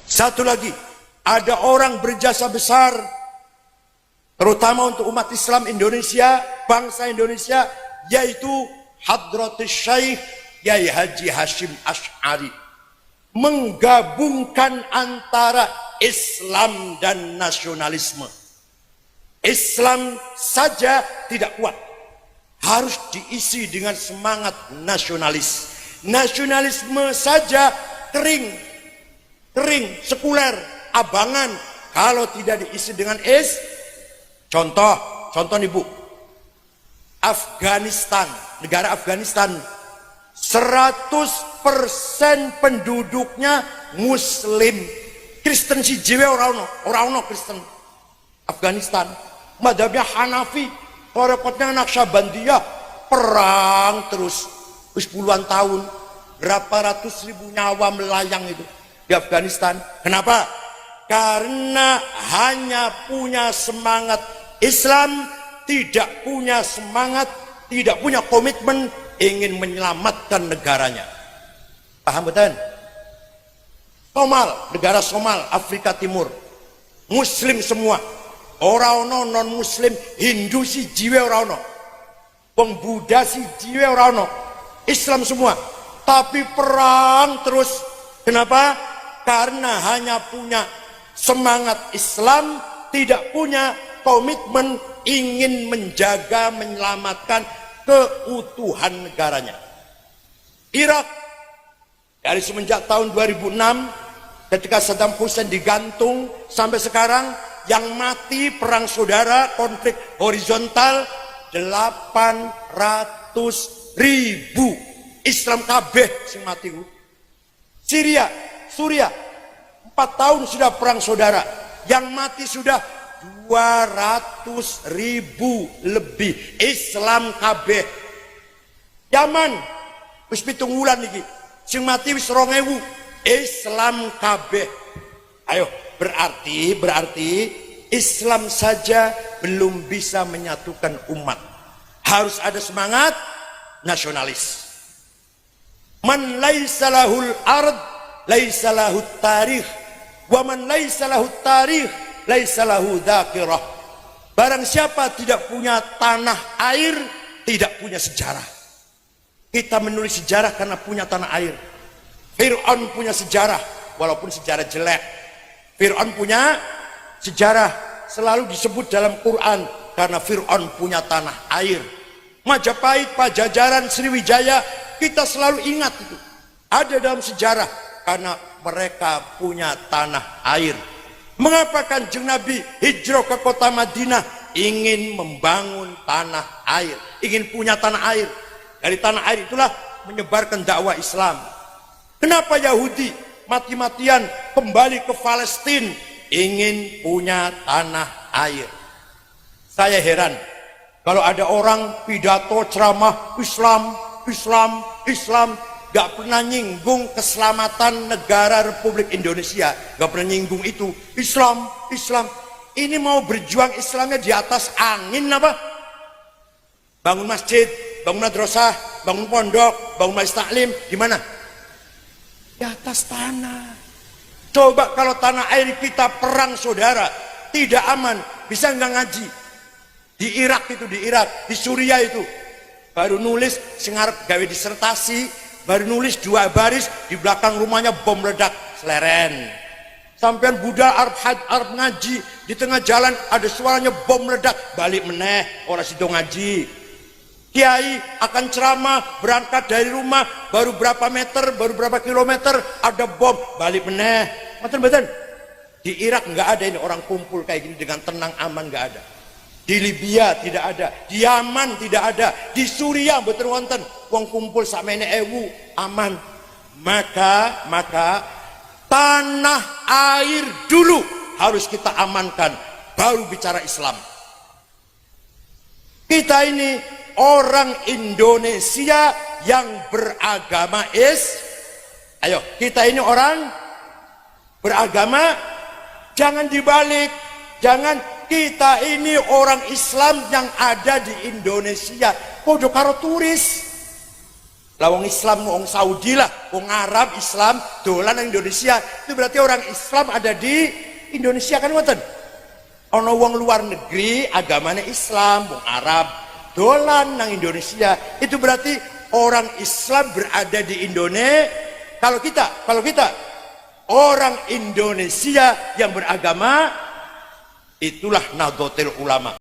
Satu lagi, ada orang berjasa besar, terutama untuk umat Islam Indonesia, bangsa Indonesia, yaitu Hadratus Syekh Yai Haji Hashim Asy'ari, menggabungkan antara Islam dan nasionalisme. Islam saja tidak kuat, harus diisi dengan semangat nasionalis. Nasionalisme saja kering, sekuler, abangan kalau tidak diisi dengan contoh nih Bu, Afghanistan, negara Afghanistan 100% penduduknya Muslim. Kristen si jiwe orang Kristen Afghanistan, madhabnya Hanafi, repotnya Naqsyabandiyah, perang terus puluhan tahun, berapa ratus ribu nyawa melayang itu di Afghanistan. Kenapa? Karena hanya punya semangat Islam, tidak punya semangat, tidak punya komitmen ingin menyelamatkan negaranya. Paham betul? Somal, negara Somal, Afrika Timur, Muslim semua, orang non Muslim, Hindu si jiwe orang, wong Buddha si jiwe orang, Islam semua, tapi perang terus. Kenapa? Karena hanya punya semangat Islam, tidak punya komitmen ingin menjaga, menyelamatkan keutuhan negaranya. Irak, dari semenjak tahun 2006 ketika Saddam Hussein digantung sampai sekarang, yang mati perang saudara, konflik horizontal 800.000 Islam kabeh sing mati. Suriah 4 tahun sudah perang saudara, yang mati sudah 200.000 lebih Islam kabeh. Yaman wis 7 wulan iki, sing mati wis 2.000 Islam kabeh. Ayo, berarti Islam saja belum bisa menyatukan umat. Harus ada semangat nasionalis. Man laisa lahul ard laisa lahut tarikh, wa man laisa lahut tarikh laisa lahu dzakirah. Barang siapa tidak punya tanah air, tidak punya sejarah. Kita menulis sejarah karena punya tanah air. Fir'aun punya sejarah, walaupun sejarah jelek. Fir'aun punya sejarah, selalu disebut dalam Quran karena Fir'aun punya tanah air. Majapahit, Pajajaran, Sriwijaya, kita selalu ingat itu. Ada dalam sejarah karena mereka punya tanah air. Mengapa Kanjeng Nabi hijrah ke kota Madinah? Ingin membangun tanah air, ingin punya tanah air. Dari tanah air itulah menyebarkan dakwah Islam. Kenapa Yahudi mati-matian kembali ke Palestina? Ingin punya tanah air. Saya heran kalau ada orang pidato ceramah Islam, gak pernah nyinggung keselamatan negara Republik Indonesia, gak pernah nyinggung itu. Islam. Ini mau berjuang Islamnya di atas angin apa? Bangun masjid, bangun madrasah, bangun pondok, bangun majelis taklim, gimana? Di atas tanah. Coba kalau tanah air kita perang saudara, tidak aman, bisa nggak ngaji? Di Irak, di Suriah itu, baru nulis sengarep gawe disertasi, baru nulis 2 baris, di belakang rumahnya bom meledak, seleren. Sampean Buddha Arab ngaji, di tengah jalan ada suaranya bom meledak, balik meneh, orang sido ngaji. Kiai akan ceramah, berangkat dari rumah, baru berapa meter, baru berapa kilometer, ada bom, balik meneh. Betul. Di Irak nggak ada ini orang kumpul kayak gini dengan tenang, aman, nggak ada. Di Libya tidak ada, di Yaman tidak ada, di Suriah betul wonten wong kumpul sakmene ewu, aman. Maka tanah air dulu harus kita amankan, baru bicara Islam. Kita ini orang Indonesia yang beragama ayo, kita ini orang beragama, jangan dibalik, jangan. Kita ini orang Islam yang ada di Indonesia, podo karo turis. Lawang Islam, wong Saudi lah, wong Arab Islam dolan nang Indonesia, itu berarti orang Islam ada di Indonesia kan ngoten. Ono wong luar negeri agamanya Islam, wong Arab dolan nang Indonesia, itu berarti orang Islam berada di Indonesia. Kalau kita orang Indonesia yang beragama, itulah Nahdlatul Ulama.